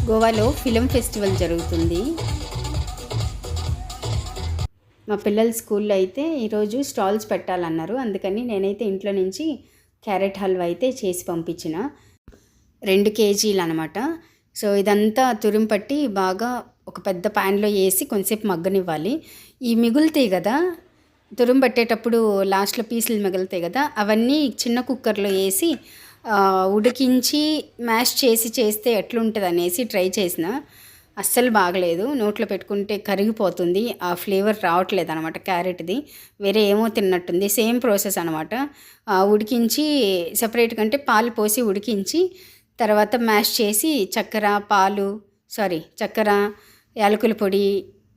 గోవాలో film festival జరుగుతుంది. మా పిల్లల స్కూల్లో అయితే ఈరోజు స్టాల్స్ పెట్టాలన్నారు. అందుకని నేనైతే ఇంట్లో నుంచి క్యారెట్ హల్వా అయితే చేసి పంపించిన 2 కేజీలు అనమాట. సో ఇదంతా తురిమి పట్టి బాగా ఒక పెద్ద ప్యాన్లో వేసి కొంచెంసేపు మగ్గనివ్వాలి. ఈ మిగులుతాయి కదా, తురిమి పట్టేటప్పుడు లాస్ట్లో పీసులు మిగులుతాయి కదా, అవన్నీ చిన్న కుక్కర్లో వేసి ఉడికించి మ్యాష్ చేస్తే ఎట్లుంటుంది అనేసి ట్రై చేసిన. అస్సలు బాగలేదు, నోట్లో పెట్టుకుంటే కరిగిపోతుంది, ఆ ఫ్లేవర్ రావట్లేదు అనమాట క్యారెట్ది, వేరే ఏమో తిన్నట్టుంది. సేమ్ ప్రాసెస్ అనమాట. ఉడికించి సపరేట్ కంటే పాలు పోసి ఉడికించి తర్వాత మ్యాష్ చేసి చక్కెర, యాలకుల పొడి,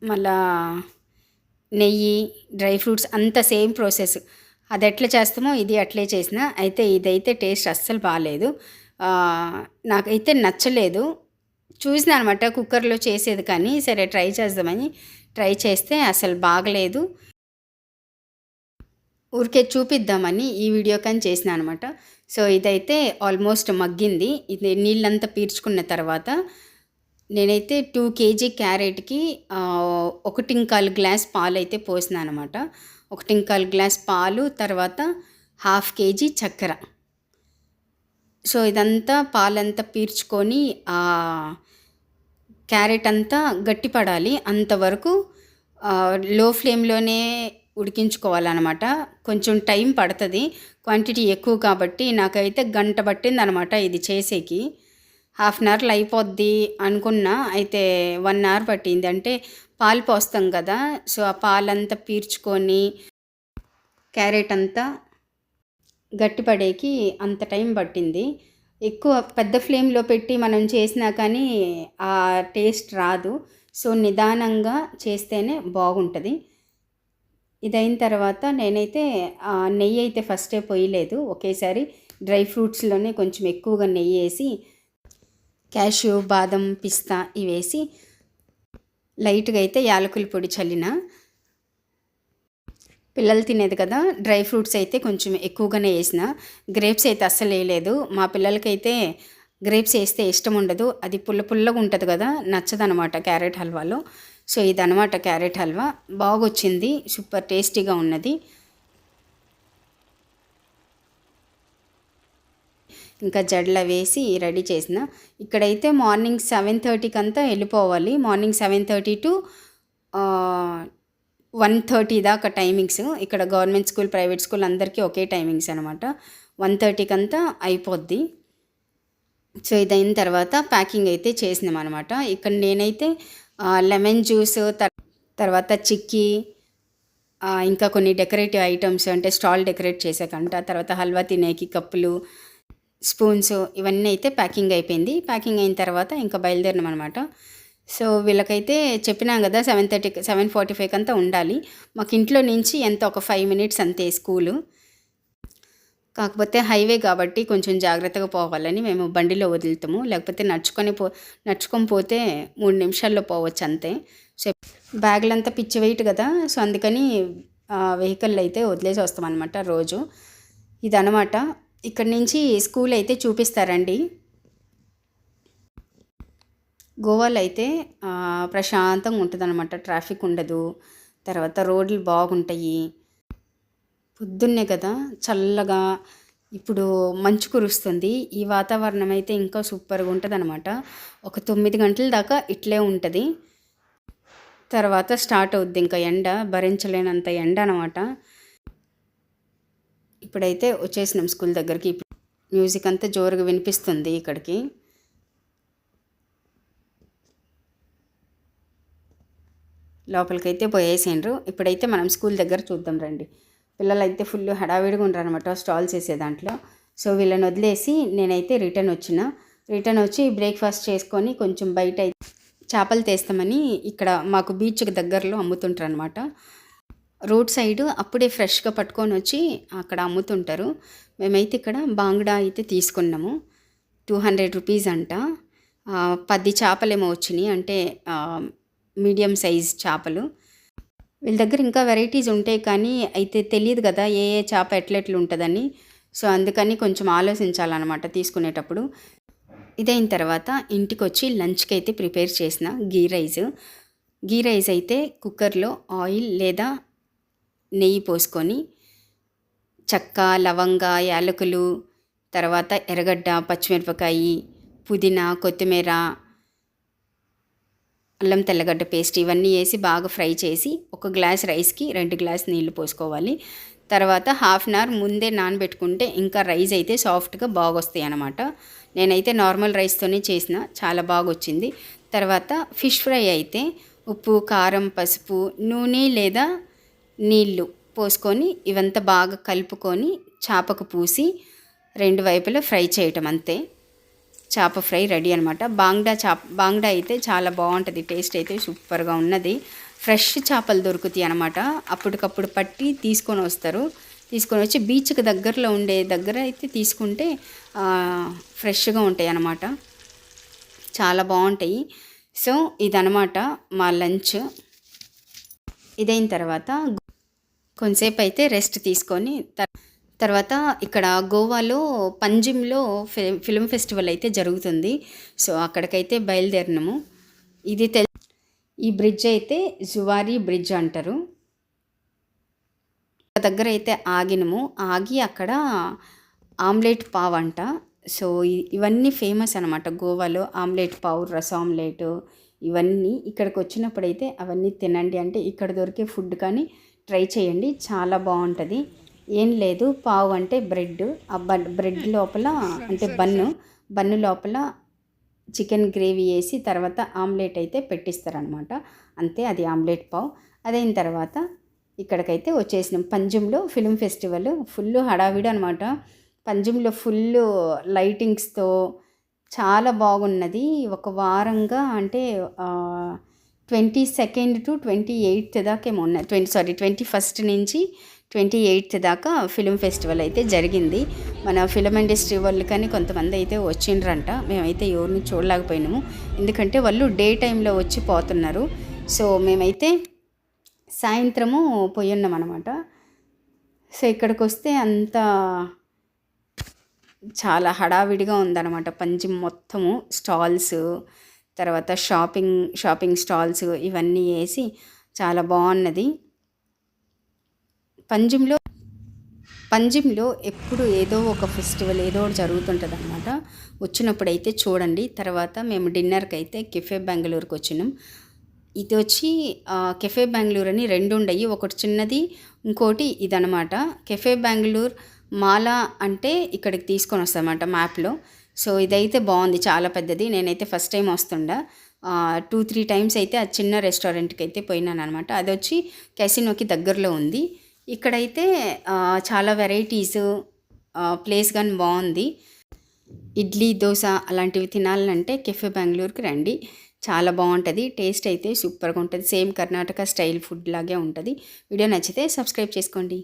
మళ్ళా నెయ్యి, డ్రై ఫ్రూట్స్ అంతా సేమ్ ప్రాసెస్. అది ఎట్లా చేస్తామో ఇది అట్లే చేసిన. అయితే ఇదైతే టేస్ట్ అస్సలు బాగాలేదు, నాకైతే నచ్చలేదు. చూసిన అనమాట కుక్కర్లో చేసేది, కానీ సరే ట్రై చేద్దామని ట్రై చేస్తే అసలు బాగలేదు. ఊరికే చూపిద్దామని ఈ వీడియో కానీ చేసిన అనమాట. సో ఇదైతే ఆల్మోస్ట్ మగ్గింది. ఇది నీళ్ళంతా పీల్చుకున్న తర్వాత నేనైతే 2 కేజీ క్యారెట్కి 1.25 గ్లాస్ పాలు అయితే పోసిన అనమాట. 1.25 గ్లాస్ పాలు, తర్వాత 1/2 కేజీ చక్కెర. సో ఇదంతా పాలంతా పీల్చుకొని క్యారెట్ అంతా గట్టిపడాలి, అంతవరకు లో ఫ్లేమ్లోనే ఉడికించుకోవాలన్నమాట. కొంచెం టైం పడుతుంది, క్వాంటిటీ ఎక్కువ కాబట్టి నాకైతే గంట పట్టింది అనమాట ఇది చేసేకి. 1/2 అవర్లో అయిపోద్ది అనుకున్నా, అయితే 1 అవర్ పట్టింది. అంటే పాలు పోస్తాం కదా, సో ఆ పాలంతా పీల్చుకొని క్యారెట్ అంతా గట్టిపడేకి అంత టైం పట్టింది. ఎక్కువ పెద్ద ఫ్లేమ్లో పెట్టి మనం చేసినా కానీ ఆ టేస్ట్ రాదు. సో నిదానంగా చేస్తేనే బాగుంటుంది. ఇదైన తర్వాత నేనైతే నెయ్యి అయితే ఫస్టే పోయలేదు, ఒకేసారి డ్రై ఫ్రూట్స్లోనే కొంచెం ఎక్కువగా నెయ్యి వేసి క్యాష్యూ, బాదం, పిస్తా ఇవేసి లైట్గా అయితే యాలకుల పొడి చల్లిన. పిల్లలు తినేది కదా, డ్రై ఫ్రూట్స్ అయితే కొంచెం ఎక్కువగానే వేసిన. గ్రేప్స్ అయితే అస్సలు వేయలేదు. మా పిల్లలకైతే గ్రేప్స్ వేస్తే ఇష్టం ఉండదు, అది పుల్లగా ఉంటుంది కదా, నచ్చదనమాట క్యారెట్ హల్వాలో. సో ఇదనమాట క్యారెట్ హల్వా, బాగొచ్చింది, సూపర్ టేస్టీగా ఉన్నది. ఇంకా జడల వేసి రెడీ చేసిన. ఇక్కడైతే మార్నింగ్ 7:30కి అంతా వెళ్ళిపోవాలి. మార్నింగ్ 7:30 to 1:30 దాకా టైమింగ్స్. ఇక్కడ గవర్నమెంట్ స్కూల్, ప్రైవేట్ స్కూల్ అందరికీ ఒకే టైమింగ్స్ అనమాట. 1:30కి అంతా అయిపోద్ది. సో ఇదైన తర్వాత ప్యాకింగ్ అయితే చేసినాం అనమాట. ఇక్కడ నేనైతే లెమన్ జ్యూస్, తర్వాత చిక్కీ, ఇంకా కొన్ని డెకరేటివ్ ఐటమ్స్, అంటే స్టాల్ డెకరేట్ చేసాకంట, తర్వాత హల్వా తినేకి కప్పులు, స్పూన్స్, ఇవన్నీ అయితే ప్యాకింగ్ అయిపోయింది. ప్యాకింగ్ అయిన తర్వాత ఇంకా బయలుదేరినాం అనమాట. సో వీళ్ళకైతే చెప్పినాం కదా 7:45 అంతా ఉండాలి. మాకు ఇంట్లో నుంచి ఎంత ఒక 5 minutes అంతే స్కూలు. కాకపోతే హైవే కాబట్టి కొంచెం జాగ్రత్తగా పోవాలని మేము బండిలో వదులుతాము, లేకపోతే నడుచుకొని పోతే 3 నిమిషాల్లో పోవచ్చు అంతే. సో బ్యాగులంతా పిచ్చి వెయిట్ కదా, సో అందుకని వెహికల్ అయితే వదిలేసి వస్తామన్నమాట రోజు. ఇదనమాట. ఇక్కడి నుంచి స్కూల్ అయితే చూపిస్తారండి. గోవాలో అయితే ప్రశాంతంగా ఉంటుంది అనమాట, ట్రాఫిక్ ఉండదు, తర్వాత రోడ్లు బాగుంటాయి. పొద్దున్నే కదా చల్లగా, ఇప్పుడు మంచు కురుస్తుంది, ఈ వాతావరణం అయితే ఇంకా సూపర్గా ఉంటుంది అనమాట. ఒక 9 గంటల దాకా ఇట్లే ఉంటుంది, తర్వాత స్టార్ట్ అవుద్ది ఇంకా ఎండ, భరించలేనంత ఎండ అనమాట. ఇప్పుడైతే వచ్చేసినాం స్కూల్ దగ్గరికి. మ్యూజిక్ అంతా జోరుగా వినిపిస్తుంది ఇక్కడికి. లోపలికైతే పోయేసిండ్రు. ఇప్పుడైతే మనం స్కూల్ దగ్గర చూద్దాం రండి. పిల్లలు అయితే ఫుల్ హడావిడిగా ఉంటారు అనమాట స్టాల్స్ వేసే దాంట్లో. సో వీళ్ళని వదిలేసి నేనైతే రిటర్న్ వచ్చి బ్రేక్ఫాస్ట్ చేసుకొని కొంచెం బయట చేపలు తీస్తామని, ఇక్కడ మాకు బీచ్కి దగ్గరలో అమ్ముతుంటారు అనమాట. రోడ్ సైడ్ అప్పుడే ఫ్రెష్గా పట్టుకొని వచ్చి అక్కడ అమ్ముతుంటారు. మేమైతే ఇక్కడ బాంగ్డా అయితే తీసుకున్నాము, 200 రూపీస్ అంట. 10 చేపలేమో వచ్చినాయి. అంటే మీడియం సైజ్ చేపలు. వీళ్ళ దగ్గర ఇంకా వెరైటీస్ ఉంటాయి కానీ అయితే తెలియదు కదా ఏ ఏ చేప ఎట్లెట్లుంటుందని. సో అందుకని కొంచెం ఆలోచించాలన్నమాట తీసుకునేటప్పుడు. ఇదైన తర్వాత ఇంటికొచ్చి లంచ్కి అయితే ప్రిపేర్ చేసిన గీ రైస్ అయితే కుక్కర్లో ఆయిల్ లేదా నెయ్యి పోసుకొని చెక్క, లవంగ, యాలకులు, తర్వాత ఎర్రగడ్డ, పచ్చిమిరపకాయ, పుదీనా, కొత్తిమీర, అల్లం తెల్లగడ్డ పేస్ట్ ఇవన్నీ వేసి బాగా ఫ్రై చేసి 1 గ్లాస్ రైస్కి 2 గ్లాస్ నీళ్లు పోసుకోవాలి. తర్వాత హాఫ్ అన్ అవర్ ముందే నానబెట్టుకుంటే ఇంకా రైస్ అయితే సాఫ్ట్గా బాగొస్తాయి అన్నమాట. నేనైతే నార్మల్ రైస్తోనే చేసిన, చాలా బాగా వచ్చింది. తర్వాత ఫిష్ ఫ్రై అయితే ఉప్పు, కారం, పసుపు, నూనె లేదా నీళ్ళు పోసుకొని ఇవంతా బాగా కలుపుకొని చేపకు పూసి 2 వైపులా ఫ్రై చేయటం అంతే. చేప ఫ్రై రెడీ అనమాట. బాంగ్డా అయితే చాలా బాగుంటుంది, టేస్ట్ అయితే సూపర్గా ఉన్నది. ఫ్రెష్ చేపలు దొరుకుతాయి అనమాట. అప్పటికప్పుడు పట్టి తీసుకొని వస్తారు. తీసుకొని వచ్చి బీచ్కి దగ్గరలో ఉండే దగ్గర అయితే తీసుకుంటే ఫ్రెష్గా ఉంటాయి అన్నమాట. చాలా బాగుంటాయి. సో ఇదనమాట మా లంచ్. ఇదైన తర్వాత కొంతసేపు అయితే రెస్ట్ తీసుకొని తర్వాత ఇక్కడ గోవాలో పంజిమ్లో ఫిల్మ్ ఫెస్టివల్ అయితే జరుగుతుంది. సో అక్కడికైతే బయలుదేరినాము. ఇది ఈ బ్రిడ్జ్ అయితే జువారీ బ్రిడ్జ్ అంటారు. దగ్గర అయితే ఆగి అక్కడ ఆమ్లెట్ పావ్ అంట. సో ఇవన్నీ ఫేమస్ అనమాట గోవాలో. ఆమ్లెట్ పావ్, రస ఆమ్లెట్ ఇవన్నీ ఇక్కడికి వచ్చినప్పుడైతే అవన్నీ తినండి. అంటే ఇక్కడ దొరికే ఫుడ్ కానీ ట్రై చేయండి, చాలా బాగుంటుంది. ఏం లేదు, పావు అంటే బ్రెడ్, ఆ బ్రెడ్ లోపల అంటే బన్ను లోపల చికెన్ గ్రేవీ వేసి తర్వాత ఆమ్లెట్ అయితే పెట్టిస్తారనమాట. అంతే, అది ఆమ్లెట్ పావ్. అదైన తర్వాత ఇక్కడికైతే వచ్చేసినాం. పంజిమ్లో ఫిల్మ్ ఫెస్టివల్ ఫుల్ హడావిడి అనమాట. పంజిమ్లో ఫుల్ లైటింగ్స్తో చాలా బాగున్నది. ఒక వారంగా అంటే 22nd to 28th దాకా ఏమో ఉన్నాయి. 21st నుంచి 28th దాకా ఫిల్మ్ ఫెస్టివల్ అయితే జరిగింది. మన ఫిల్మ్ ఇండస్ట్రీ వాళ్ళు కానీ కొంతమంది అయితే వచ్చిండ్రంట. మేమైతే ఎవరిని చూడలేకపోయినాము, ఎందుకంటే వాళ్ళు డే టైంలో వచ్చి పోతున్నారు. సో మేమైతే సాయంత్రము పోయి ఉన్నాం అనమాట. సో ఇక్కడికి వస్తే అంతా చాలా హడావిడిగా ఉందన్నమాట. పంజిమ్ మొత్తము స్టాల్స్, తర్వాత షాపింగ్ స్టాల్స్ ఇవన్నీ వేసి చాలా బాగున్నది. పంజిమ్లో ఎప్పుడు ఏదో ఒక ఫెస్టివల్ ఏదో ఒకటి జరుగుతుంటుంది అనమాట. వచ్చినప్పుడు అయితే చూడండి. తర్వాత మేము డిన్నర్కి అయితే కెఫే బెంగళూరుకి వచ్చినాం. ఇది వచ్చి కెఫే బెంగళూరు అని 2 ఉండయి, ఒకటి చిన్నది, ఇంకోటి ఇదనమాట. కెఫే బెంగళూరు మాలా అంటే ఇక్కడికి తీసుకొని వస్తామన్నమాట మ్యాప్లో. సో ఇదైతే బాగుంది, చాలా పెద్దది. నేనైతే ఫస్ట్ టైం వస్తుండా. 2-3 టైమ్స్ అయితే ఆ చిన్న రెస్టారెంట్కి అయితే పోయినాను అనమాట. అది వచ్చి క్యాసినోకి దగ్గరలో ఉంది. ఇక్కడైతే చాలా వెరైటీస్, ప్లేస్ కానీ బాగుంది. ఇడ్లీ, దోశ అలాంటివి తినాలంటే కెఫే బెంగళూరుకి రండి, చాలా బాగుంటుంది. టేస్ట్ అయితే సూపర్గా ఉంటుంది. సేమ్ కర్ణాటక స్టైల్ ఫుడ్ లాగే ఉంటుంది. వీడియో నచ్చితే సబ్స్క్రైబ్ చేసుకోండి.